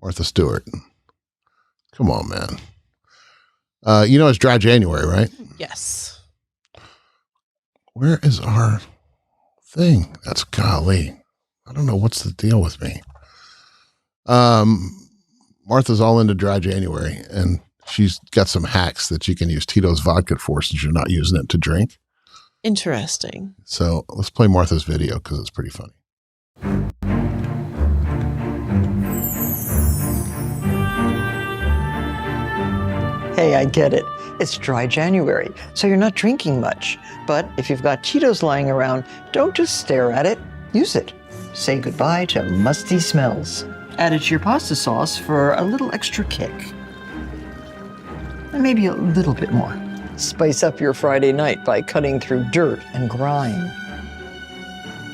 Martha Stewart. Come on, man. It's dry January, right? Yes. Where is our thing? That's golly. I don't know what's the deal with me. Martha's all into dry January, and she's got some hacks that you can use Tito's vodka for since you're not using it to drink. Interesting. So let's play Martha's video because it's pretty funny. Hey, I get it. It's dry January, so you're not drinking much. But if you've got Tito's lying around, don't just stare at it. Use it. Say goodbye to musty smells. Add it to your pasta sauce for a little extra kick. And maybe a little bit more. Spice up your Friday night by cutting through dirt and grime.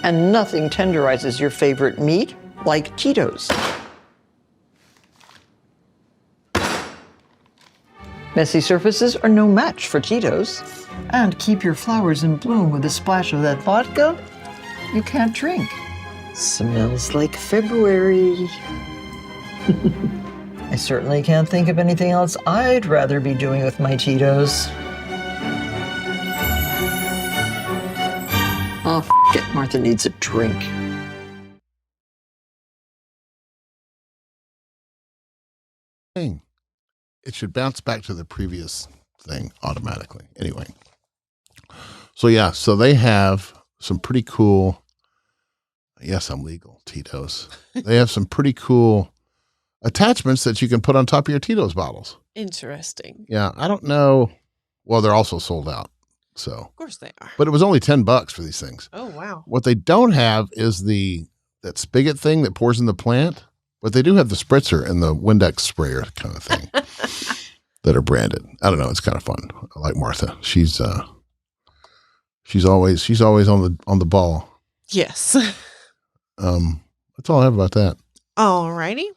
And nothing tenderizes your favorite meat like Tito's. Messy surfaces are no match for Tito's. And keep your flowers in bloom with a splash of that vodka you can't drink. Smells like February. I certainly can't think of anything else I'd rather be doing with my Tito's. Oh, it, Martha needs a drink. It should bounce back to the previous thing automatically. Anyway. So they have some pretty cool, yes, I'm legal, Tito's. They have some pretty cool attachments that you can put on top of your Tito's bottles. Interesting. Yeah, I don't know. Well, they're also sold out. So Of course they are. but it was only $10 for these things. Oh, wow. What they don't have is that spigot thing that pours in the plant, but they do have the spritzer and the Windex sprayer kind of thing that are branded. I don't know. It's kind of fun. I like Martha. She's always on the ball. Yes. That's all I have about that. All righty.